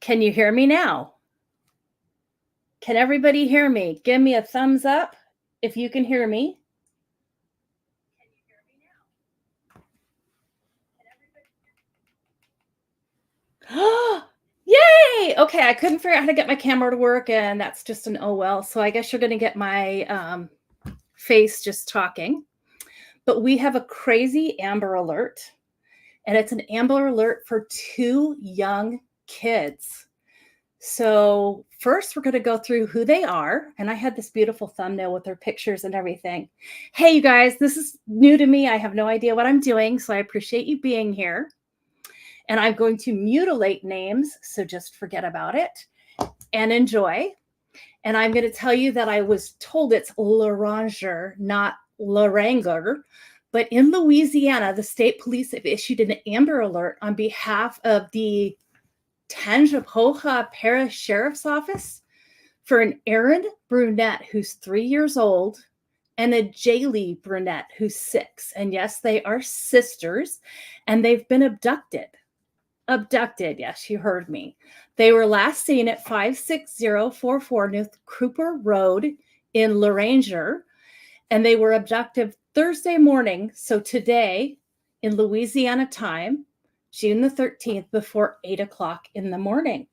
Can you hear me now? Can everybody hear me? Give me a thumbs up if you can hear me. Yay! Okay, I couldn't figure out how to get my camera to work, and that's just an oh well. So I guess you're going to get my face just talking. But we have a crazy Amber Alert, and it's an Amber Alert for 2 young kids. So first, we're going to go through who they are. And I had this beautiful thumbnail with their pictures and everything. Hey, you guys, this is new to me. I have no idea what I'm doing, so I appreciate you being here. And I'm going to mutilate names, so just forget about it and enjoy. And I'm going to tell you that I was told it's LORANGER, not LORANGER. But in Louisiana, the state police have issued an Amber Alert on behalf of the Tangipahoa Parish Sheriff's Office for an Aaron Brunett, who's 3 years old, and a Jaylee Brunett, who's 6. And yes, they are sisters, and they've been abducted. Abducted, yes, you heard me. They were last seen at 56044 North Cooper Road in LORANGER, and they were abducted Thursday morning, so today in Louisiana time, June the 13th, before 8 o'clock in the morning.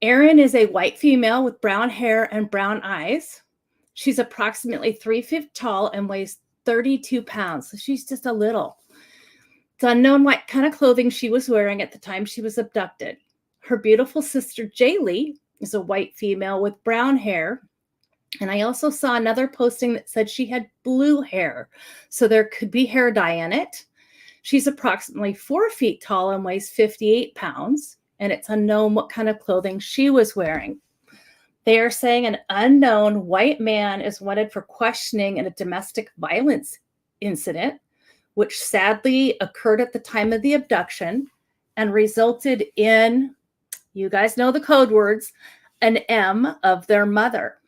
Erin is a white female with brown hair and brown eyes. She's approximately 3 feet tall and weighs 32 pounds. So she's just a little. It's unknown what kind of clothing she was wearing at the time she was abducted. Her beautiful sister, Jaylee, is a white female with brown hair. And I also saw another posting that said she had blue hair. So there could be hair dye in it. She's approximately 4 feet tall and weighs 58 pounds. And it's unknown what kind of clothing she was wearing. They are saying an unknown white man is wanted for questioning in a domestic violence incident, which sadly occurred at the time of the abduction and resulted in, you guys know the code words, an M of their mother.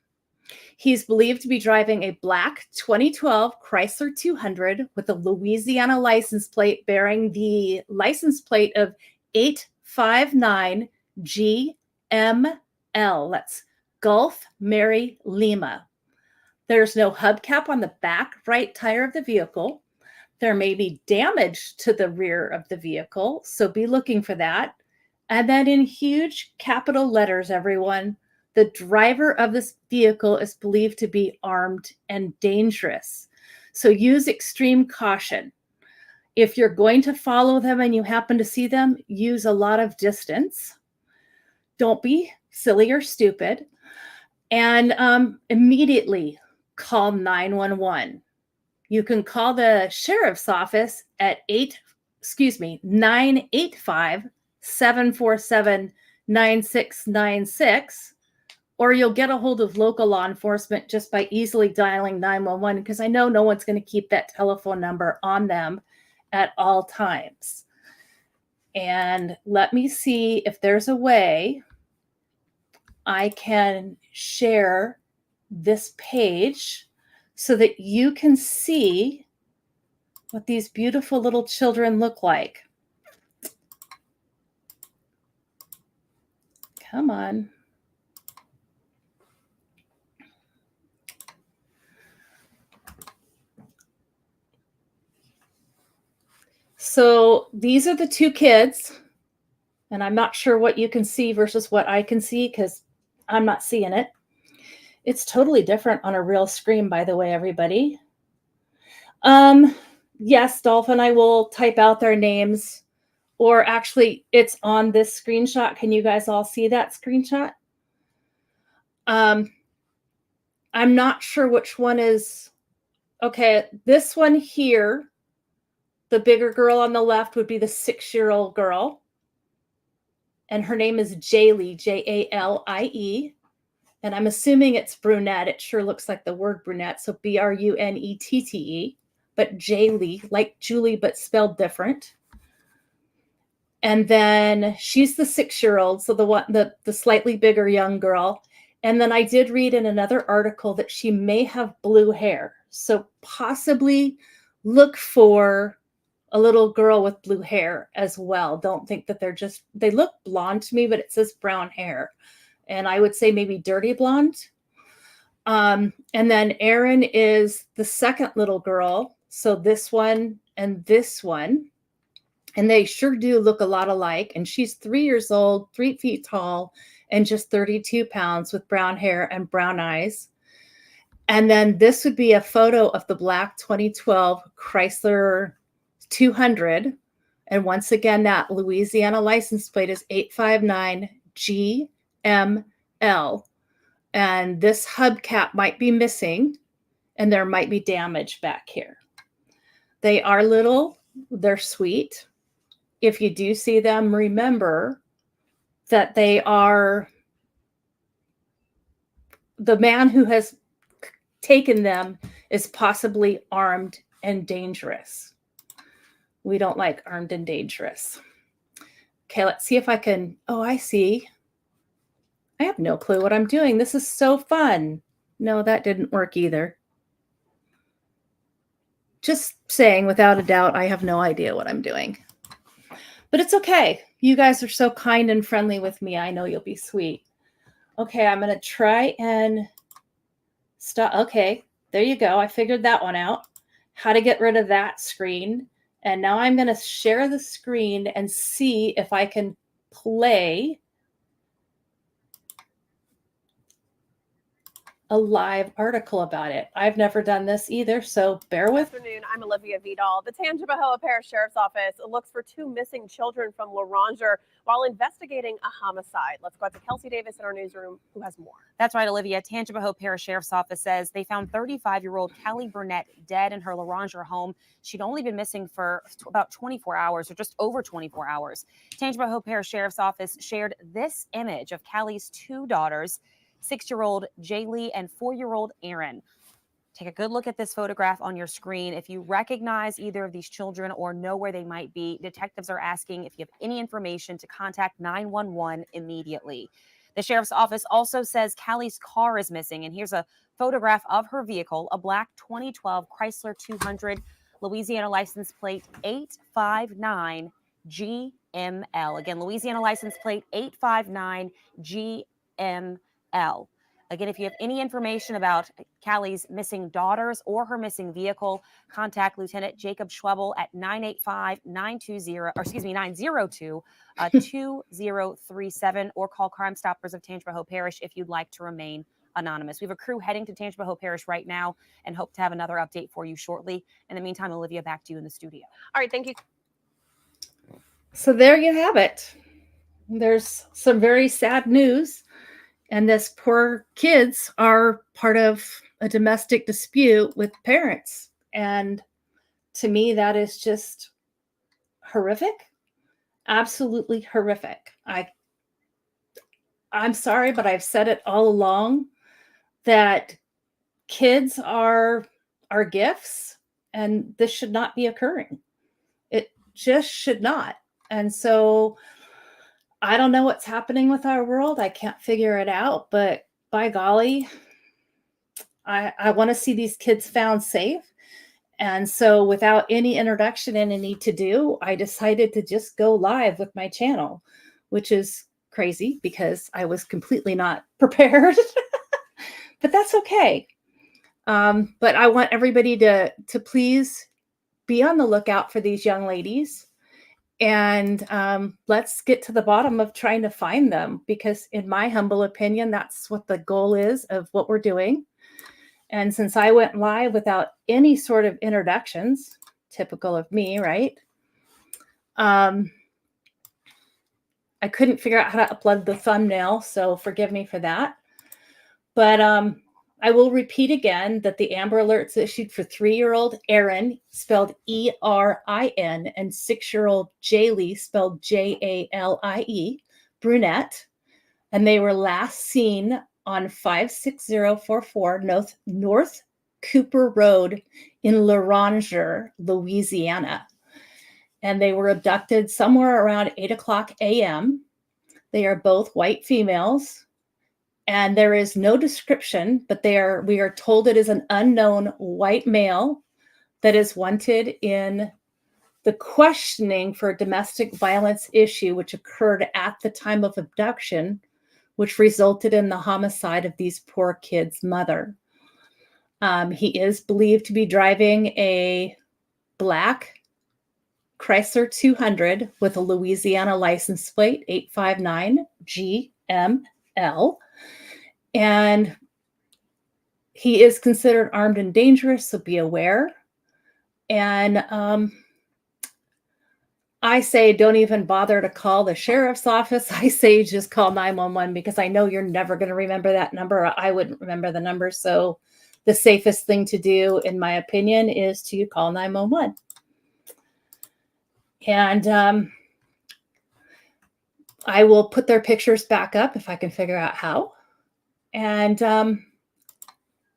He's believed to be driving a black 2012 Chrysler 200 with a Louisiana license plate bearing the license plate of 859 GML. That's Gulf Mary Lima. There's no hubcap on the back right tire of the vehicle. There may be damage to the rear of the vehicle, so be looking for that. And then in huge capital letters, everyone, the driver of this vehicle is believed to be armed and dangerous. So use extreme caution. If you're going to follow them and you happen to see them, use a lot of distance. Don't be silly or stupid. And immediately call 911. You can call the sheriff's office at 985-747-9696. Or you'll get a hold of local law enforcement just by easily dialing 911, because I know no one's going to keep that telephone number on them at all times. And let me see if there's a way I can share this page so that you can see what these beautiful little children look like. Come on. So these are the 2 kids, and I'm not sure what you can see versus what I can see because I'm not seeing it. It's totally different on a real screen, by the way, everybody. Yes, Dolphin, I will type out their names, or actually it's on this screenshot. Can you guys all see that screenshot? I'm not sure which one is, okay, this one here, the bigger girl on the left would be the 6-year-old girl. And her name is Jaylee, Jalie. And I'm assuming it's brunette. It sure looks like the word brunette. So Brunette, but Jaylee, like Julie, but spelled different. And then she's the 6-year-old. So the slightly bigger young girl. And then I did read in another article that she may have blue hair. So possibly look for a little girl with blue hair as well. Don't think that they look blonde to me, but it says brown hair. And I would say maybe dirty blonde. And then Erin is the second little girl. So this one and this one. And they sure do look a lot alike. And she's 3 years old, 3 feet tall, and just 32 pounds with brown hair and brown eyes. And then this would be a photo of the black 2012 Chrysler 200. And once again, that Louisiana license plate is 859 GML. And this hubcap might be missing, and there might be damage back here. They are little, they're sweet. If you do see them, remember that they are the man who has taken them is possibly armed and dangerous. We don't like armed and dangerous. Okay, let's see if I can. Oh, I see. I have no clue what I'm doing. This is so fun. No, that didn't work either. Just saying, without a doubt, I have no idea what I'm doing. But it's okay. You guys are so kind and friendly with me. I know you'll be sweet. Okay, I'm going to try and stop. Okay, there you go. I figured that one out. How to get rid of that screen. And now I'm going to share the screen and see if I can play a live article about it. I've never done this either, so bear with me. Good afternoon. I'm Olivia Vidal. The Tangipahoa Parish Sheriff's Office looks for 2 missing children from LORANGER while investigating a homicide. Let's go out to Kelsey Davis in our newsroom, who has more. That's right, Olivia. Tangipahoa Parish Sheriff's Office says they found 35-year-old Callie Brunett dead in her LORANGER home. She'd only been missing for about 24 hours, or just over 24 hours. Tangipahoa Parish Sheriff's Office shared this image of Callie's 2 daughters, 6-year-old Jaylee and 4-year-old Erin. Take a good look at this photograph on your screen. If you recognize either of these children or know where they might be, detectives are asking if you have any information to contact 911 immediately. The sheriff's office also says Callie's car is missing, and here's a photograph of her vehicle, a black 2012 Chrysler 200, Louisiana license plate 859 GML. Again, Louisiana license plate 859 GML. Again, if you have any information about Callie's missing daughters or her missing vehicle, contact Lieutenant Jacob Schwebel at 985-920-2037 or call Crime Stoppers of Tangipahoa Parish if you'd like to remain anonymous. We have a crew heading to Tangipahoa Parish right now and hope to have another update for you shortly. In the meantime, Olivia, back to you in the studio. All right, thank you. So there you have it. There's some very sad news. And this poor kids are part of a domestic dispute with parents. And to me, that is just horrific. Absolutely horrific. I'm sorry, but I've said it all along that kids are our gifts, and this should not be occurring. It just should not. And so I don't know what's happening with our world. I can't figure it out, but by golly, I want to see these kids found safe. And so without any introduction and a need to do, I decided to just go live with my channel, which is crazy because I was completely not prepared, but that's okay. But I want everybody to please be on the lookout for these young ladies. And let's get to the bottom of trying to find them, because in my humble opinion, that's what the goal is of what we're doing. And since I went live without any sort of introductions, typical of me, right? I couldn't figure out how to upload the thumbnail, so forgive me for that. But I will repeat again that the Amber Alert's issued for 3-year-old Erin, spelled E-R-I-N, and 6-year-old Jaylee, spelled J-A-L-I-E, Brunett. And they were last seen on 56044 North Cooper Road in LORANGER, Louisiana. And they were abducted somewhere around 8 o'clock a.m. They are both white females. And there is no description, but we are told it is an unknown white male that is wanted in the questioning for a domestic violence issue, which occurred at the time of abduction, which resulted in the homicide of these poor kids' mother. He is believed to be driving a black Chrysler 200 with a Louisiana license plate, 859 GML. And he is considered armed and dangerous, so be aware. And I say don't even bother to call the sheriff's office. I say just call 911 because I know you're never going to remember that number. I wouldn't remember the number. So the safest thing to do, in my opinion, is to call 911. And I will put their pictures back up if I can figure out how. And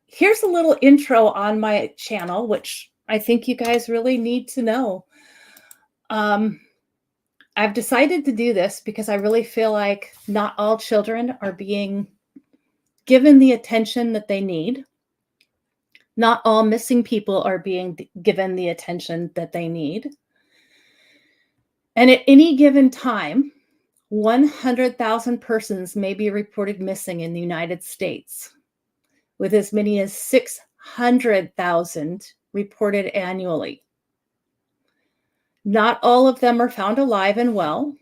here's a little intro on my channel, which I think you guys really need to know. I've decided to do this because I really feel like not all children are being given the attention that they need. Not all missing people are being given the attention that they need. And at any given time, 100,000 persons may be reported missing in the United States, with as many as 600,000 reported annually. Not all of them are found alive and well,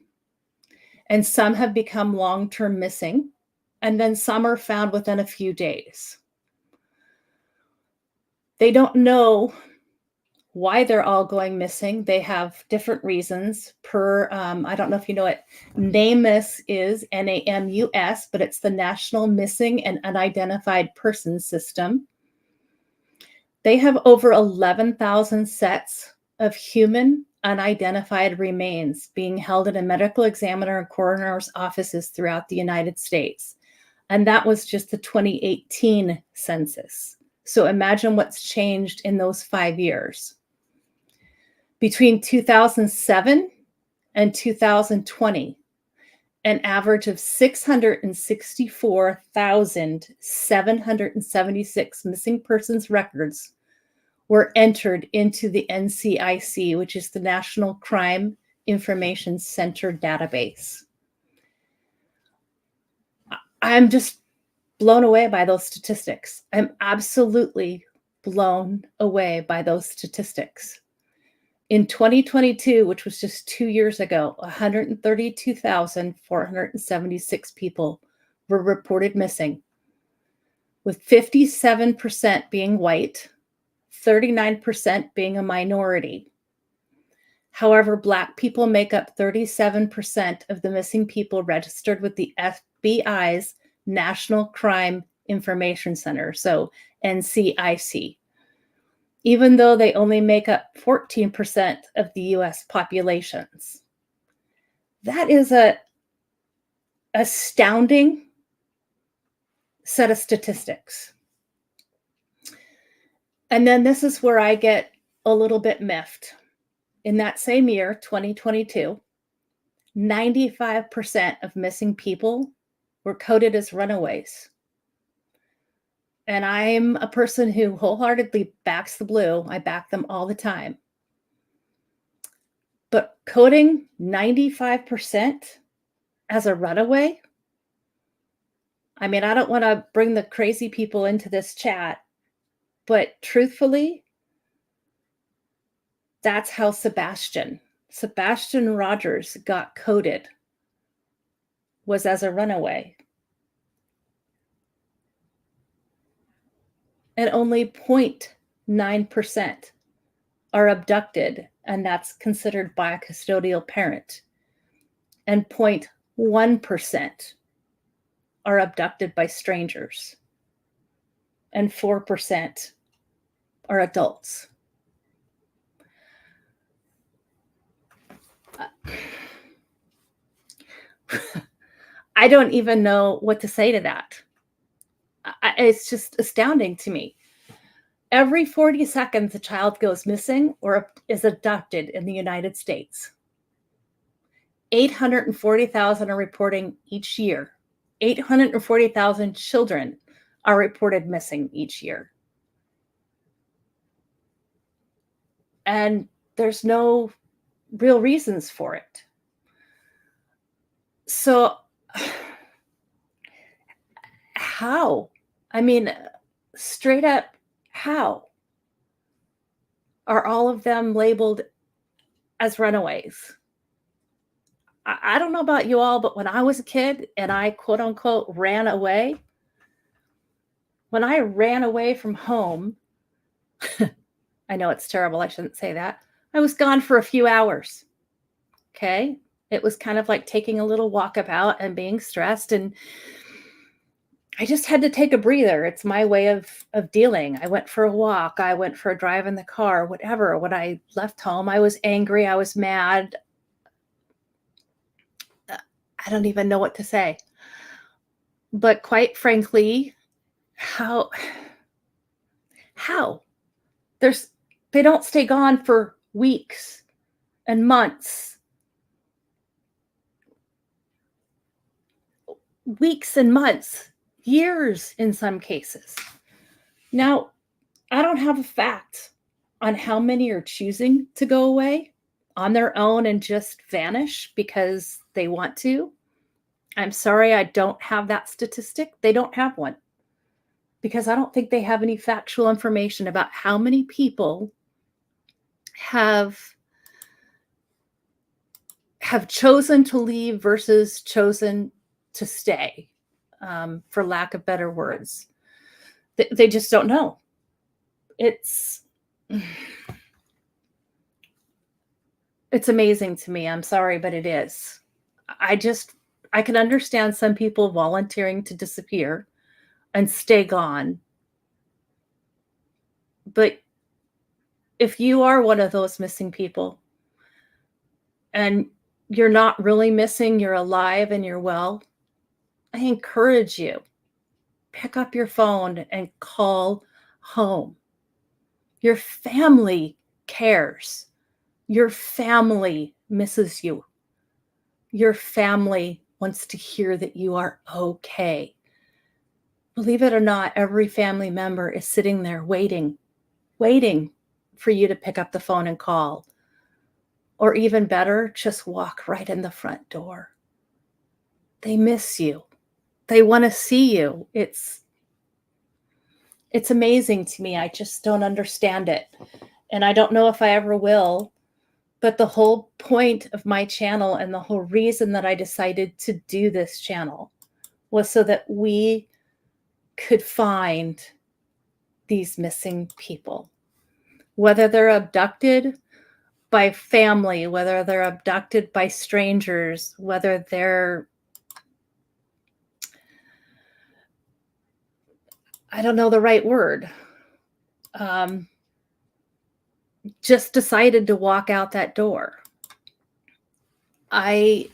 and some have become long-term missing, and then some are found within a few days. They don't know why they're all going missing. They have different reasons per, I don't know if you know what NAMUS is, NAMUS, but it's the National Missing and Unidentified Persons System. They have over 11,000 sets of human unidentified remains being held in a medical examiner and coroner's offices throughout the United States. And that was just the 2018 census. So imagine what's changed in those 5 years. Between 2007 and 2020, an average of 664,776 missing persons records were entered into the NCIC, which is the National Crime Information Center database. I'm just blown away by those statistics. I'm absolutely blown away by those statistics. In 2022, which was just 2 years ago, 132,476 people were reported missing, with 57% being white, 39% being a minority. However, Black people make up 37% of the missing people registered with the FBI's National Crime Information Center, so NCIC, even though they only make up 14% of the US populations. That is an astounding set of statistics. And then this is where I get a little bit miffed. In that same year, 2022, 95% of missing people were coded as runaways. And I'm a person who wholeheartedly backs the blue. I back them all the time. But coding 95% as a runaway? I mean, I don't want to bring the crazy people into this chat, but truthfully, that's how Sebastian Rogers got coded, was as a runaway. And only 0.9% are abducted, and that's considered by a custodial parent. And 0.1% are abducted by strangers. And 4% are adults. I don't even know what to say to that. It's just astounding to me. Every 40 seconds, a child goes missing or is abducted in the United States. 840,000 are reporting each year. 840,000 children are reported missing each year. And there's no real reasons for it. So how? I mean, straight up, how are all of them labeled as runaways? I don't know about you all, but when I was a kid and I quote unquote ran away, when I ran away from home, I know it's terrible. I shouldn't say that. I was gone for a few hours. Okay. It was kind of like taking a little walkabout and being stressed. And I just had to take a breather. It's my way of dealing. I went for a walk. I went for a drive in the car, whatever. When I left home, I was angry. I was mad. I don't even know what to say. But quite frankly, how they don't stay gone for weeks and months. Weeks and months, years in some cases. Now, I don't have a fact on how many are choosing to go away on their own and just vanish because they want to. I'm sorry, I don't have that statistic. They don't have one because I don't think they have any factual information about how many people have chosen to leave versus chosen to stay, for lack of better words. They just don't know. It's amazing to me. I'm sorry, but it is. I can understand some people volunteering to disappear and stay gone. But if you are one of those missing people and you're not really missing, you're alive and you're well, I encourage you, pick up your phone and call home. Your family cares. Your family misses you. Your family wants to hear that you are okay. Believe it or not, every family member is sitting there waiting for you to pick up the phone and call. Or even better, just walk right in the front door. They miss you. They want to see you. It's amazing to me. I just don't understand it. And I don't know if I ever will. But the whole point of my channel and the whole reason that I decided to do this channel was so that we could find these missing people. Whether they're abducted by family, whether they're abducted by strangers, whether they're, I don't know the right word, just decided to walk out that door. I'd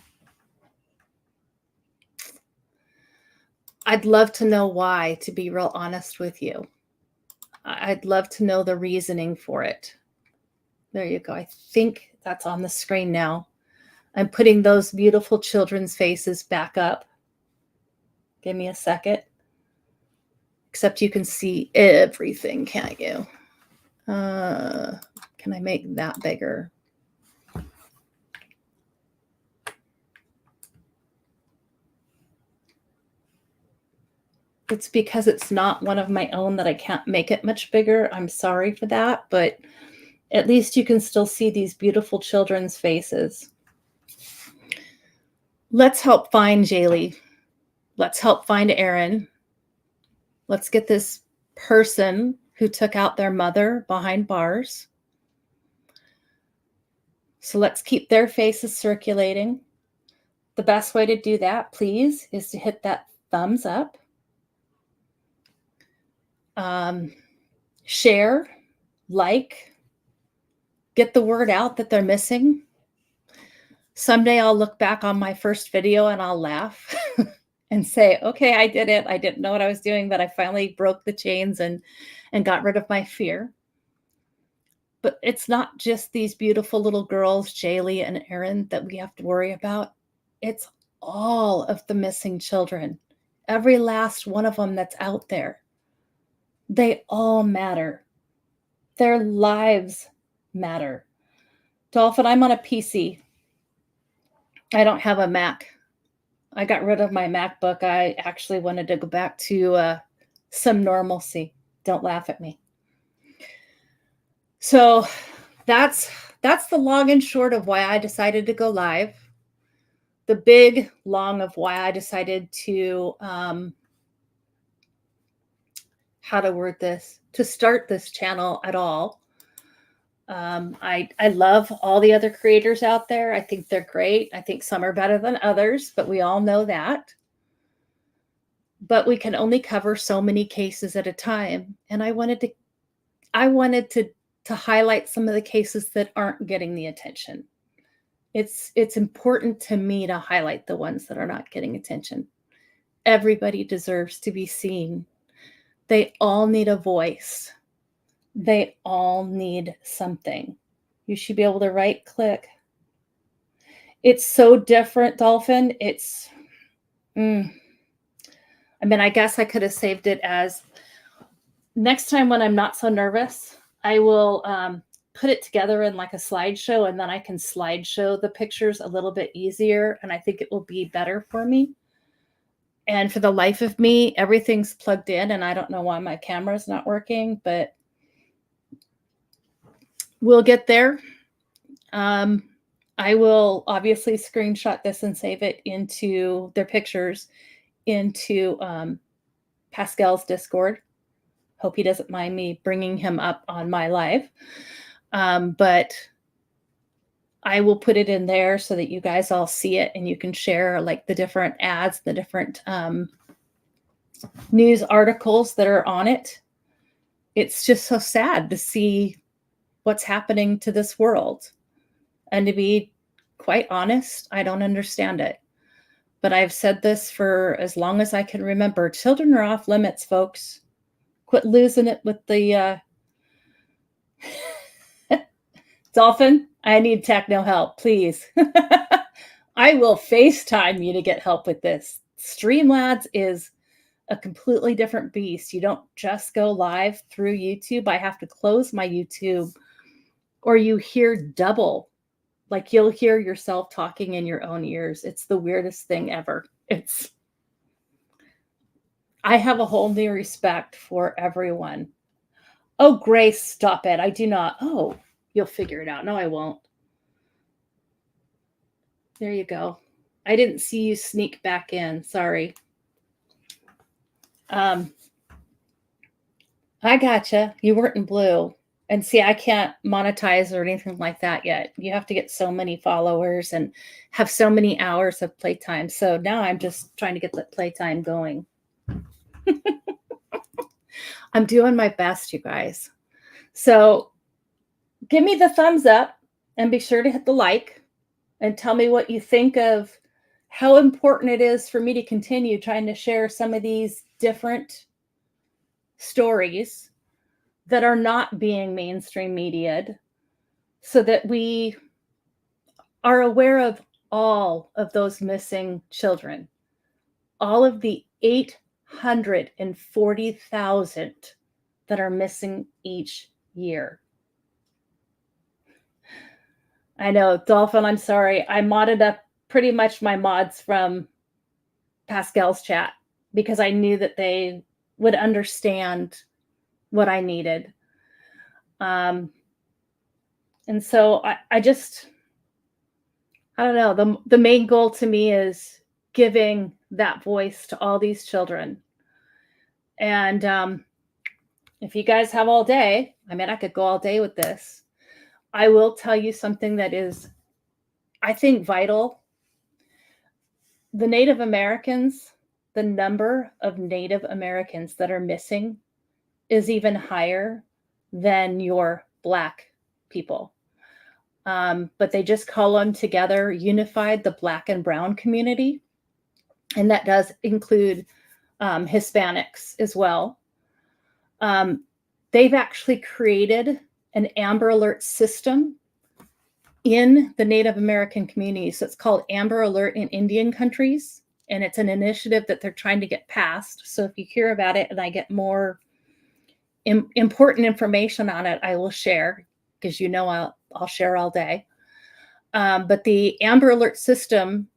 love to know why, to be real honest with you. I'd love to know the reasoning for it. There you go. I think that's on the screen now. I'm putting those beautiful children's faces back up. Give me a second. Except you can see everything, can't you? Can I make that bigger? It's because it's not one of my own that I can't make it much bigger. I'm sorry for that, but at least you can still see these beautiful children's faces. Let's help find Jaylee. Let's help find Aaron. Let's get this person who took out their mother behind bars. So let's keep their faces circulating. The best way to do that, please, is to hit that thumbs up. Share, like, get the word out that they're missing. Someday I'll look back on my first video and I'll laugh and say, okay, I did it. I didn't know what I was doing, but I finally broke the chains and got rid of my fear. But it's not just these beautiful little girls, Jaylee and Aaron, that we have to worry about. It's all of the missing children. Every last one of them that's out there. They all matter. Their lives matter. Dolphin, I'm on a PC. I don't have a Mac. I got rid of my MacBook. I actually wanted to go back to some normalcy. Don't laugh at me. So that's the long and short of why I decided to go live. The big long of why I decided to how to word this, to start this channel at all. I love all the other creators out there. I think they're great. I think some are better than others, but we all know that. But we can only cover so many cases at a time. And I wanted to highlight some of the cases that aren't getting the attention. It's important to me to highlight the ones that are not getting attention. Everybody deserves to be seen. They all need a voice. They all need something. You should be able to right click. It's so different, Dolphin. It's, I mean, I guess I could have saved it as next time when I'm not so nervous, I will put it together in like a slideshow, and then I can slideshow the pictures a little bit easier. And I think it will be better for me. And for the life of me, everything's plugged in, and I don't know why my camera's not working, but we'll get there. I will obviously screenshot this and save it into their pictures into Pascal's Discord. Hope he doesn't mind me bringing him up on my live. But I will put it in there so that you guys all see it and you can share like the different ads, the different news articles that are on it. It's just so sad to see what's happening to this world. And to be quite honest, I don't understand it. But I've said this for as long as I can remember. Children are off limits, folks. Quit losing it with the Dolphin, I need techno help, please. I will FaceTime you to get help with this. Streamlabs is a completely different beast. You don't just go live through YouTube. I have to close my YouTube, or you hear double. Like you'll hear yourself talking in your own ears. It's the weirdest thing ever. I have a whole new respect for everyone. Oh, Grace, stop it. I do not. Oh, you'll figure it out. No, I won't. There you go. I didn't see you sneak back in. Sorry. I gotcha. You weren't in blue. And see, I can't monetize or anything like that yet. You have to get so many followers and have so many hours of playtime. So now I'm just trying to get that playtime going. I'm doing my best, you guys. So give me the thumbs up and be sure to hit the like and tell me what you think of how important it is for me to continue trying to share some of these different stories that are not being mainstream mediated, so that we are aware of all of those missing children, all of the 840,000 that are missing each year. I know, Dolphin, I'm sorry. I modded up pretty much my mods from Pascal's chat because I knew that they would understand what I needed. And so I don't know, the main goal to me is giving that voice to all these children. And if you guys have all day, I mean, I could go all day with this. I will tell you something that is, I think, vital. The Native Americans, the number of Native Americans that are missing is even higher than your Black people. But they just call them together unified, the Black and Brown community. And that does include Hispanics as well. They've actually created an Amber Alert system in the Native American community. So it's called Amber Alert in Indian countries. And it's an initiative that they're trying to get passed. So if you hear about it and I get more important information on it, I will share, because you know I'll share all day. But the Amber Alert system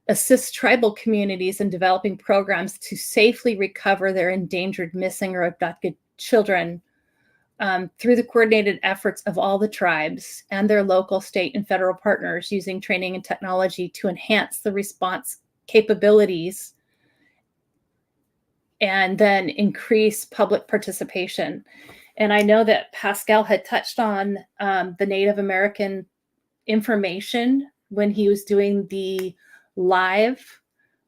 assists tribal communities in developing programs to safely recover their endangered, missing, or abducted children through the coordinated efforts of all the tribes and their local, state, and federal partners, using training and technology to enhance the response capabilities and then increase public participation. And I know that Pascal had touched on the Native American information when he was doing the live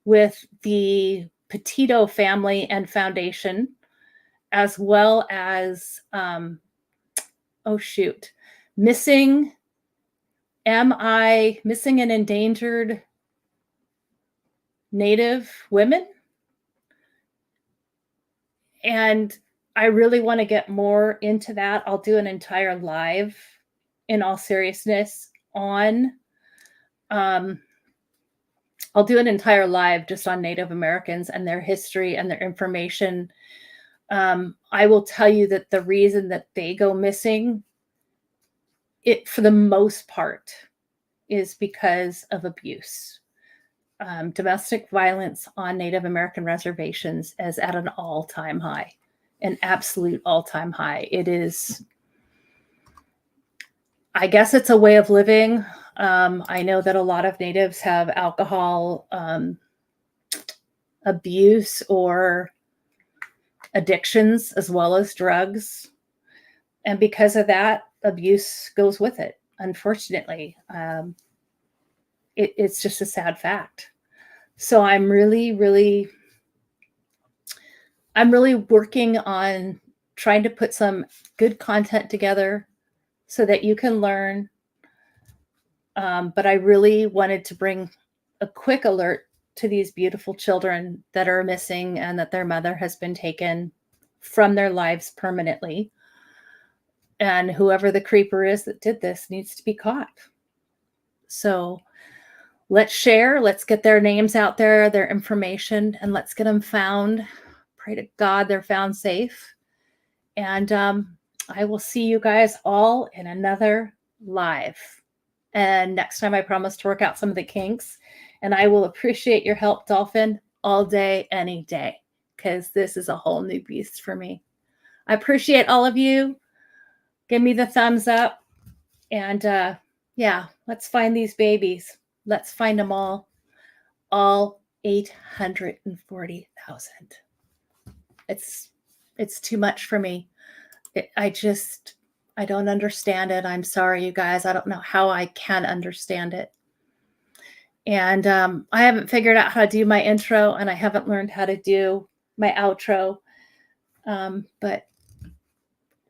with the Petito family and foundation, as well as missing and endangered Native women. And I really want to get more into that. I'll do an entire live, in all seriousness, on I'll do an entire live just on Native Americans and their history and their information. I will tell you that the reason that they go missing, for the most part, is because of abuse. Domestic violence on Native American reservations is at an all-time high, an absolute all-time high. It is, I guess it's a way of living. I know that a lot of Natives have alcohol abuse or addictions, as well as drugs. And because of that, abuse goes with it, unfortunately. It's just a sad fact. So I'm really working on trying to put some good content together so that you can learn. But I really wanted to bring a quick alert to these beautiful children that are missing and that their mother has been taken from their lives permanently. And whoever the creeper is that did this needs to be caught. So let's share, let's get their names out there, their information, and let's get them found. Pray to God they're found safe. And I will see you guys all in another live. And next time I promise to work out some of the kinks. And I will appreciate your help, Dolphin, all day, any day, because this is a whole new beast for me. I appreciate all of you. Give me the thumbs up. And yeah, let's find these babies. Let's find them all 840,000. It's too much for me. I don't understand it. I'm sorry, you guys. I don't know how I can understand it. And I haven't figured out how to do my intro, and I haven't learned how to do my outro. But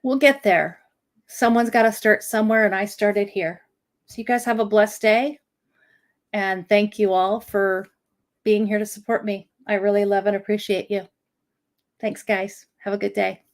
we'll get there. Someone's got to start somewhere, and I started here. So you guys have a blessed day. And thank you all for being here to support me. I really love and appreciate you. Thanks, guys. Have a good day.